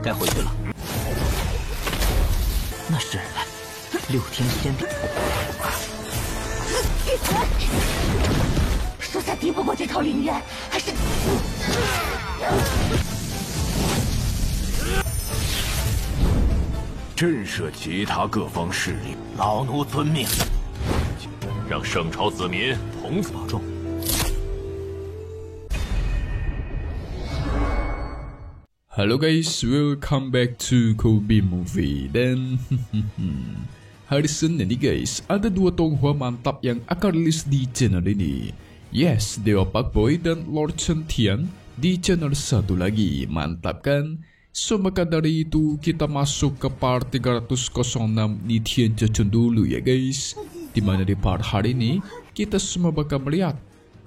该回去了。那是6天先帝。属下敌不过这套灵渊，还是震慑其他各方势力。老奴遵命。让圣朝子民同子保重。Halo guys, welcome back to Kobe Movie. Dan hari Senin nih guys, ada 2 tonghua mantap yang akan rilis di channel ini. Yes, Dewa Pakboy dan Lord Chen Tian di channel satu lagi. Mantap kan? So maka dari itu kita masuk ke part 306 di Tian Zhechun dulu ya guys. Dimana di part hari ini kita semua bakal melihat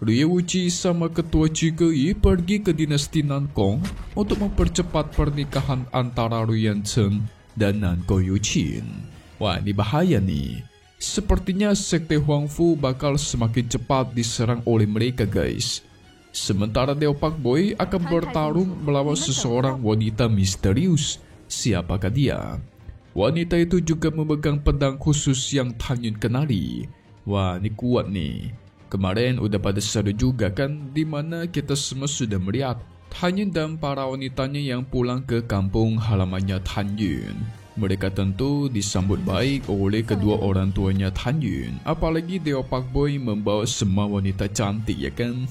Rye Wuqi sama ketua Zhige pergi ke dinasti Nankong untuk mempercepat pernikahan antara Ruyan Chen dan Nankong Yuqin. Wah, ini bahaya nih. Sepertinya sekte Huangfu bakal semakin cepat diserang oleh mereka guys. Sementara Dewa Pakboy akan bertarung melawan seseorang wanita misterius. Siapakah dia? Wanita itu juga memegang pedang khusus yang Tan Yun kenali. Wah, ini kuat nih. Kemarin udah pada seru juga kan, dimana kita semua sudah melihat Tan Yun dan para wanitanya yang pulang ke kampung halamannya Tan Yun. Mereka tentu disambut baik oleh kedua orang tuanya Tan Yun. Apalagi Dewa Pakboy membawa semua wanita cantik ya kan.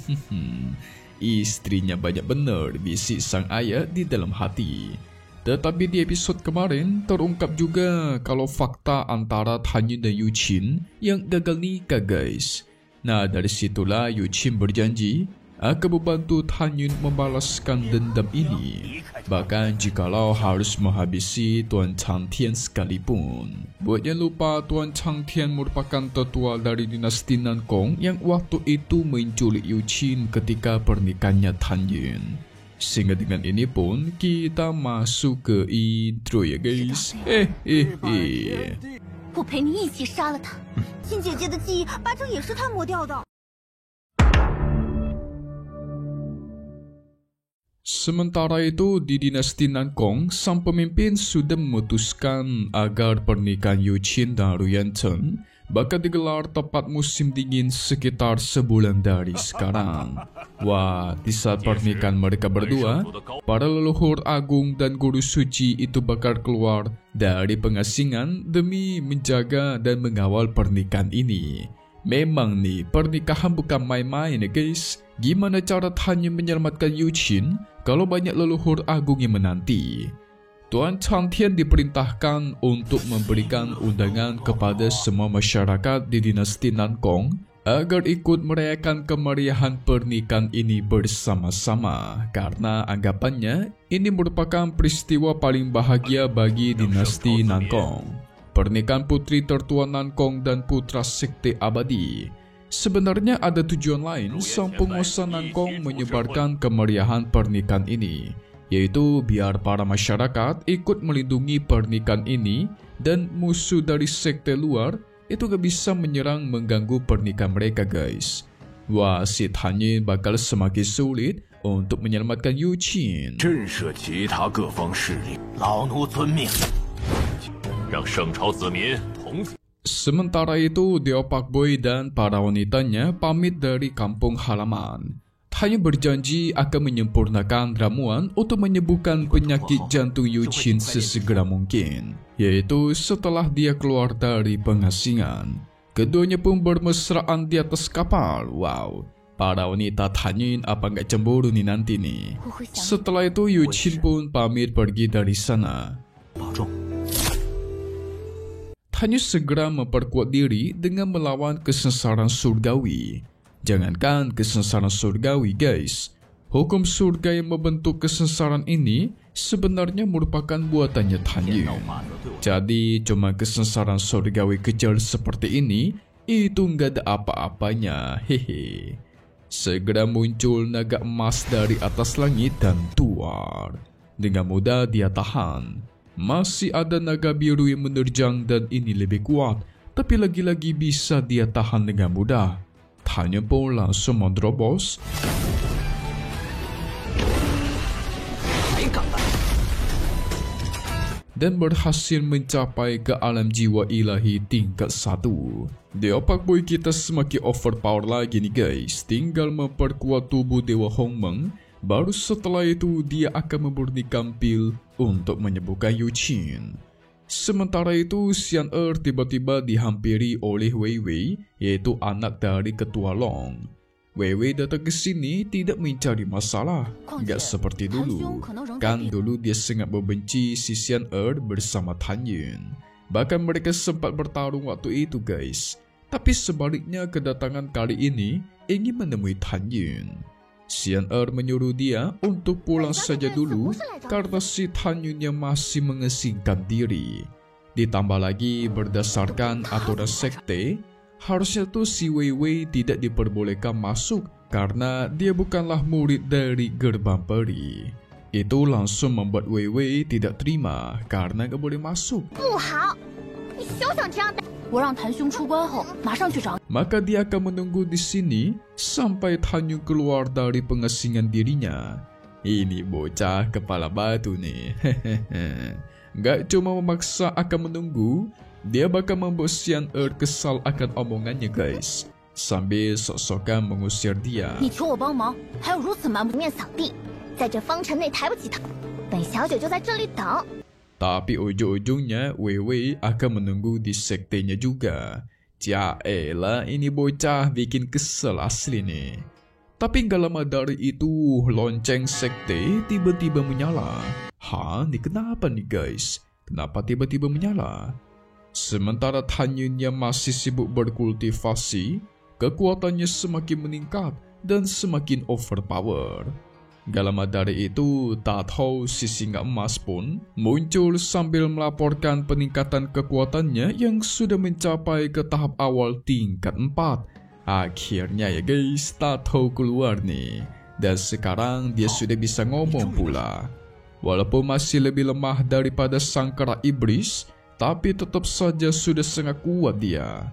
Istrinya banyak bener, bisik sang ayah di dalam hati. Tetapi di episode kemarin terungkap juga kalau fakta antara Tan Yun dan Yuqin yang gagal nikah guys. Nah, dari situlah Yuqin berjanji akan membantu Tan Yun membalaskan dendam ini. Bahkan jikalau harus menghabisi Tuan Changtian sekalipun. Buat yang lupa, Tuan Changtian merupakan tetua dari dinasti Nankong yang waktu itu menculik Yuqin ketika pernikahannya Tan Yun. Sehingga dengan ini pun kita masuk ke intro ya guys. 我陪你一起杀了他。亲姐姐的记忆八成也是他磨掉的。 Sementara itu di dinasti Nankong, sang pemimpin sudah memutuskan agar pernikahan Yuqin dan Ruyan Chen bakal digelar tepat musim dingin sekitar sebulan dari sekarang. Wah, di saat pernikahan mereka berdua, para leluhur agung dan guru suci itu bakal keluar dari pengasingan demi menjaga dan mengawal pernikahan ini. Memang nih, pernikahan bukan main-main ya guys. Gimana cara Tan Yun menyelamatkan Yuqin kalau banyak leluhur agung yang menanti? Tuan Changtian diperintahkan untuk memberikan undangan kepada semua masyarakat di dinasti Nankong agar ikut merayakan kemeriahan pernikahan ini bersama-sama karena anggapannya ini merupakan peristiwa paling bahagia bagi dinasti Nankong. Pernikahan putri tertua Nankong dan putra sekte abadi. Sebenarnya ada tujuan lain sang penguasa Nankong menyebarkan kemeriahan pernikahan ini, yaitu biar para masyarakat ikut melindungi pernikahan ini dan musuh dari sekte luar itu gak bisa menyerang mengganggu pernikahan mereka guys. Wah, si Tan Yun bakal semakin sulit untuk menyelamatkan Yuqin. 震慑其他各方势力。老奴遵命。让圣朝子民同子。 Sementara itu, Dewa Pakboy dan para wanitanya pamit dari kampung halaman. Tan Yun berjanji akan menyempurnakan ramuan untuk menyembuhkan penyakit jantung Yuqin sesegera mungkin, yaitu setelah dia keluar dari pengasingan. Keduanya pun bermesraan di atas kapal. Wow, para wanita Tan Yun apa nggak cemburu nih nanti nih. Setelah itu Yuqin pun pamit pergi dari sana. Tan Yun segera memperkuat diri dengan melawan kesengsaraan surgawi. Jangankan kesengsaraan surgawi guys, hukum surga yang membentuk kesengsaraan ini sebenarnya merupakan buatannya Tan Yun. Jadi cuma kesengsaraan surgawi kecil seperti ini itu nggak ada apa-apanya. Hehe. Segera muncul naga emas dari atas langit dan tuar. Dengan mudah dia tahan. Masih ada naga biru yang menerjang dan ini lebih kuat, tapi lagi-lagi bisa dia tahan dengan mudah. Tan Yun pun langsung menerobos. dan berhasil mencapai ke alam jiwa ilahi tingkat 1. The opak boy kita semakin overpower lagi nih guys, tinggal memperkuat tubuh Dewa Hongmeng. Baru setelah itu dia akan memurnikan pil untuk menyembuhkan Yu Qin. Sementara itu Xian tiba-tiba dihampiri oleh Wei Wei, yaitu anak dari Ketua Long. Wei Wei datang ke sini tidak mencari masalah, gak seperti dulu. Kan dulu dia sangat membenci si Xian bersama Tan Yun. Bahkan mereka sempat bertarung waktu itu guys. Tapi sebaliknya kedatangan kali ini ingin menemui Tan Yun. Xian menyuruh dia untuk pulang saja dulu karena si Tan Yun yang masih mengesingkan diri. Ditambah lagi berdasarkan aturan sekte, harusnya tuh si Wei Wei tidak diperbolehkan masuk karena dia bukanlah murid dari gerbang peri. Itu langsung membuat Wei Wei tidak terima karena gak boleh masuk. Maka dia akan menunggu di sini sampai Tan Yun keluar dari pengasingan dirinya. Ini bocah kepala batu nih. Gak cuma memaksa akan menunggu, dia bakal membuat Xian kesal akan omongannya guys, sambil sok-sokan mengusir dia. Tapi ujung-ujungnya Wei Wei akan menunggu di sektenya juga. Elah, ini bocah bikin kesel asli nih. Tapi gak lama dari itu lonceng sekte tiba-tiba menyala. Ini kenapa nih guys? Kenapa tiba-tiba menyala? Sementara Tan Yun yang masih sibuk berkultivasi, kekuatannya semakin meningkat dan semakin overpower. Gak lama dari itu, tak tahu si singa emas pun muncul sambil melaporkan peningkatan kekuatannya yang sudah mencapai ke tahap awal tingkat 4. Akhirnya ya guys, tak tahu keluar nih. Dan sekarang dia sudah bisa ngomong pula. Walaupun masih lebih lemah daripada sang kera iblis, tapi tetap saja sudah sangat kuat dia.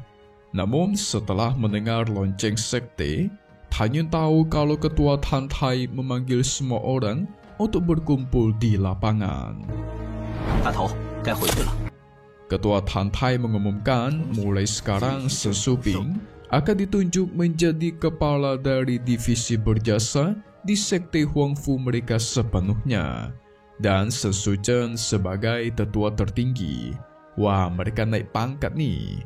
Namun setelah mendengar lonceng sekte, Tan Yun tahu kalau Ketua Tan Tai memanggil semua orang untuk berkumpul di lapangan. Ketua Tan Tai mengumumkan mulai sekarang Shen Shuping akan ditunjuk menjadi kepala dari divisi berjasa di sekte Huangfu mereka sepenuhnya, dan Shen Shuzhen sebagai tetua tertinggi. Wah, mereka naik pangkat nih.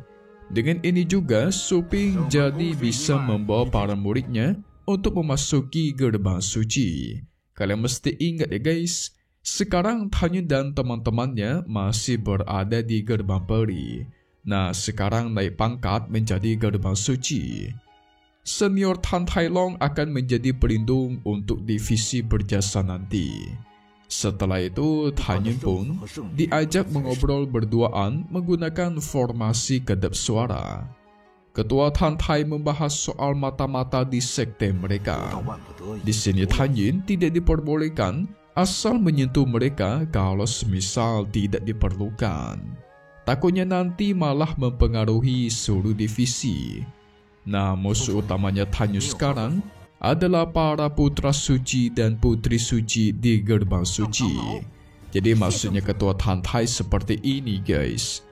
Dengan ini juga, Shuping jadi bisa membawa para muridnya untuk memasuki gerbang suci. Kalian mesti ingat ya guys, sekarang Tan Yun dan teman-temannya masih berada di gerbang peri. Nah, sekarang naik pangkat menjadi gerbang suci. Senior Tan Tai Long akan menjadi pelindung untuk divisi berjasa nanti. Setelah itu, Tan Yun pun diajak mengobrol berduaan menggunakan formasi kedap suara. Ketua Tan Tai membahas soal mata-mata di sekte mereka. Di sini Tan Yun tidak diperbolehkan asal menyentuh mereka kalau semisal tidak diperlukan. Takutnya nanti malah mempengaruhi seluruh divisi. Nah, musuh utamanya Tan Yun sekarang adalah para putra suci dan putri suci di gerbang suci. Jadi maksudnya Ketua Tan Tai seperti ini guys.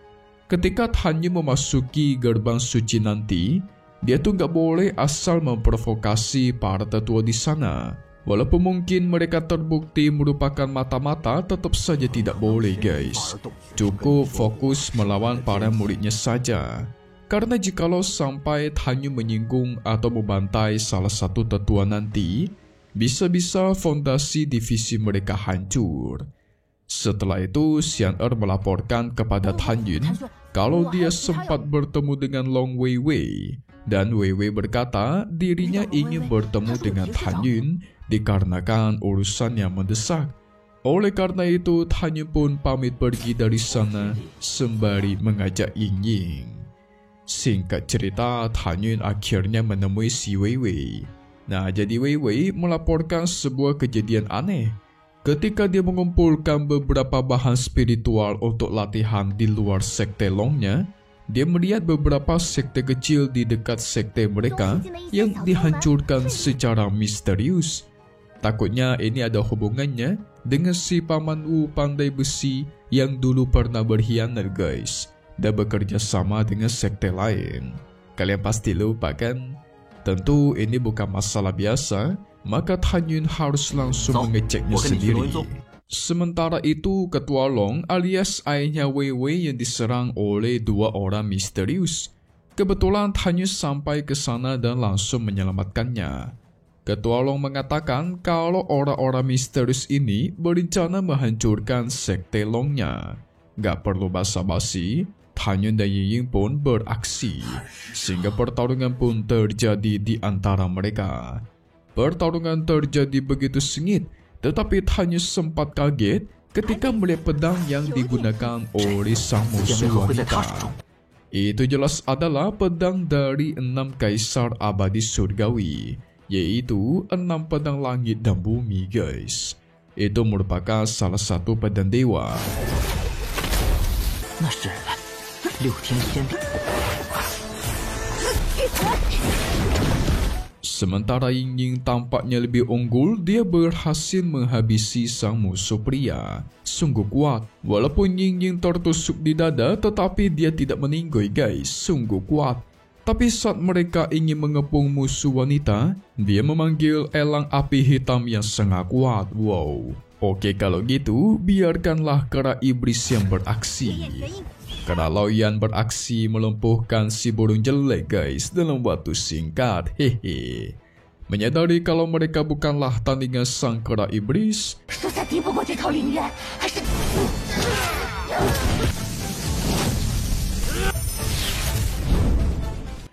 Ketika Tan Yun memasuki gerbang suci nanti, dia tuh gak boleh asal memprovokasi para tetua di sana. Walaupun mungkin mereka terbukti merupakan mata-mata, tetap saja tidak boleh guys. Cukup fokus melawan para muridnya saja. Karena jikalau sampai Tan Yun menyinggung atau membantai salah satu tetua nanti, bisa-bisa fondasi divisi mereka hancur. Setelah itu, Xian melaporkan kepada Tan Yun kalau dia sempat bertemu dengan Long Wei Wei. Dan Wei Wei berkata dirinya ingin bertemu dengan Tan Yun dikarenakan urusan yang mendesak. Oleh karena itu, Tan Yun pun pamit pergi dari sana sembari mengajak Ying Ying. Singkat cerita, Tan Yun akhirnya menemui si Wei Wei. Nah, jadi Wei Wei melaporkan sebuah kejadian aneh. Ketika dia mengumpulkan beberapa bahan spiritual untuk latihan di luar sekte Longnya, dia melihat beberapa sekte kecil di dekat sekte mereka yang dihancurkan secara misterius. Takutnya ini ada hubungannya dengan si Paman Wu pandai besi yang dulu pernah berkhianat guys, dan bekerja sama dengan sekte lain. Kalian pasti lupa kan? Tentu ini bukan masalah biasa, maka Tan Yun harus langsung mengeceknya sendiri. Sementara itu, Ketua Long alias ayahnya Wei Wei yang diserang oleh dua orang misterius. Kebetulan Tan Yun sampai ke sana dan langsung menyelamatkannya. Ketua Long mengatakan kalau orang-orang misterius ini berencana menghancurkan sekte Longnya. Gak perlu basa-basi, Tan Yun dan Ying Ying pun beraksi, sehingga pertarungan pun terjadi di antara mereka. Pertarungan terjadi begitu sengit, tetapi Tan Yun sempat kaget ketika melihat pedang yang digunakan oleh sang musuh wanita. Itu jelas adalah pedang dari 6 kaisar abadi surgawi, yaitu 6 pedang langit dan bumi guys. Itu merupakan salah satu pedang dewa. 那是6天仙帝。 Sementara Ying Ying tampaknya lebih unggul, dia berhasil menghabisi sang musuh pria. Sungguh kuat. Walaupun Ying Ying tertusuk di dada, tetapi dia tidak meninggoy guys. Sungguh kuat. Tapi saat mereka ingin mengepung musuh wanita, dia memanggil elang api hitam yang sangat kuat. Wow. Oke kalau gitu, biarkanlah kera iblis yang beraksi. Kera Loyan beraksi melumpuhkan si burung jelek guys dalam waktu singkat. Hehe. Menyadari kalau mereka bukanlah tandingan sang kera iblis,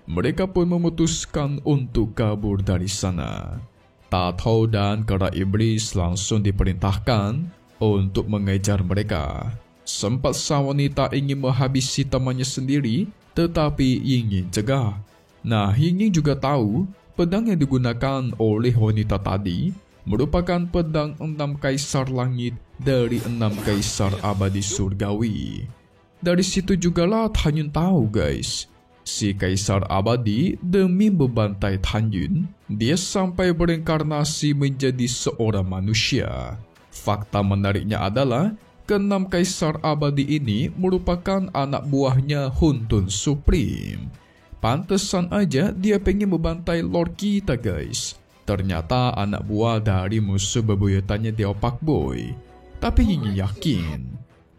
mereka pun memutuskan untuk kabur dari sana. Tato dan kera iblis langsung diperintahkan untuk mengejar mereka. Sempat sang wanita ingin menghabisi temannya sendiri, tetapi Ying Ying cegah. Nah, Ying Ying juga tahu pedang yang digunakan oleh wanita tadi merupakan pedang 6 kaisar langit dari 6 kaisar abadi surgawi. Dari situ jugalah Tan Yun tahu guys, si kaisar abadi demi membantai Tan Yun, dia sampai berinkarnasi menjadi seorang manusia. Fakta menariknya adalah ke-6 kaisar abadi ini merupakan anak buahnya Hun Tun Supreme. Pantesan aja dia pengen membantai Lord kita guys. Ternyata anak buah dari musuh bebuyutannya Dewa Pak Boy. Tapi Ying yakin,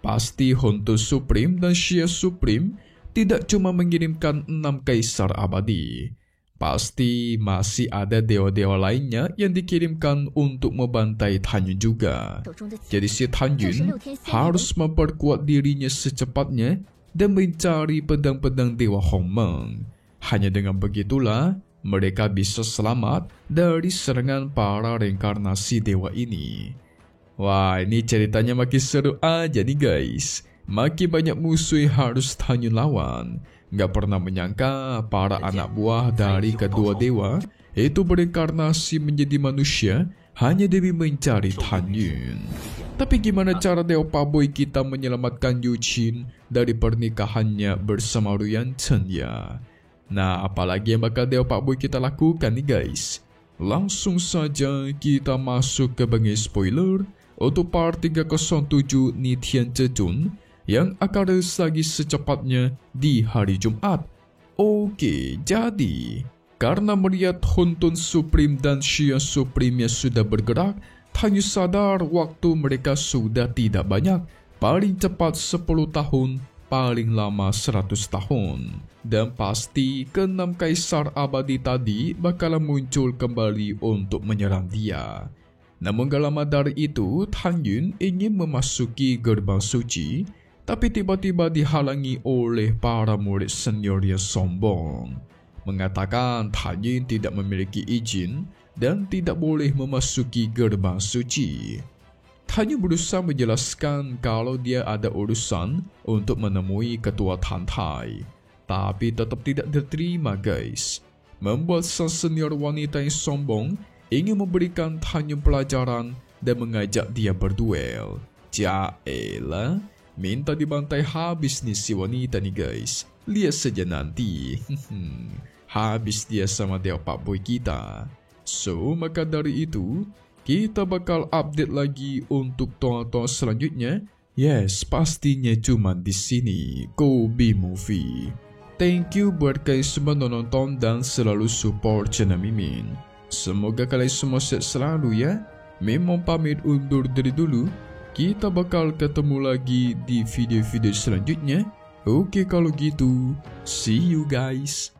pasti Hun Tun Supreme dan Xia Supreme tidak cuma mengirimkan 6 kaisar abadi. Pasti masih ada dewa-dewa lainnya yang dikirimkan untuk membantai Tan Yun juga. Jadi si Tan Yun harus memperkuat dirinya secepatnya dan mencari pedang-pedang dewa Hong Meng. Hanya dengan begitulah mereka bisa selamat dari serangan para reinkarnasi dewa ini. Wah, ini ceritanya makin seru aja nih guys. Makin banyak musuh yang harus Tan Yun lawan. Gak pernah menyangka para anak buah dari kedua dewa itu berinkarnasi menjadi manusia hanya demi mencari Tan Yun. Tapi gimana cara Dewa Pak Boy kita menyelamatkan Yu Qin dari pernikahannya bersama Ruyan Chen ya? Nah, apalagi yang bakal Dewa Pak Boy kita lakukan nih guys? Langsung saja kita masuk ke bagian spoiler untuk part 307 Nitian Zejun yang akan rilis lagi secepatnya di hari Jumat. Oke, jadi karena melihat Hun Tun Supreme dan Xia Supreme yang sudah bergerak, Tan Yun sadar waktu mereka sudah tidak banyak. Paling cepat 10 tahun, paling lama 100 tahun. Dan pasti ke-6 kaisar abadi tadi bakalan muncul kembali untuk menyerang dia. Namun gak lama dari itu, Tan Yun ingin memasuki gerbang suci, tapi tiba-tiba dihalangi oleh para murid senior yang sombong. Mengatakan Tan Yun tidak memiliki izin dan tidak boleh memasuki gerbang suci. Tan Yun berusaha menjelaskan kalau dia ada urusan untuk menemui ketua Tantai, tapi tetap tidak diterima guys. Membuat sang senior wanita yang sombong ingin memberikan Tan Yun pelajaran dan mengajak dia berduel. Jaelah, minta dibantai habis nih si wanita nih guys. Lihat saja nanti. Habis dia sama Dewa Pak Boy kita. So, maka dari itu, kita bakal update lagi untuk tonton selanjutnya. Yes, pastinya cuma di sini, Kobe Movie. Thank you buat guys semua nonton dan selalu support channel Mimin. Semoga kalian semua sehat selalu ya. Memang pamit undur diri dulu. Kita bakal ketemu lagi di video-video selanjutnya. Oke kalau gitu, see you guys.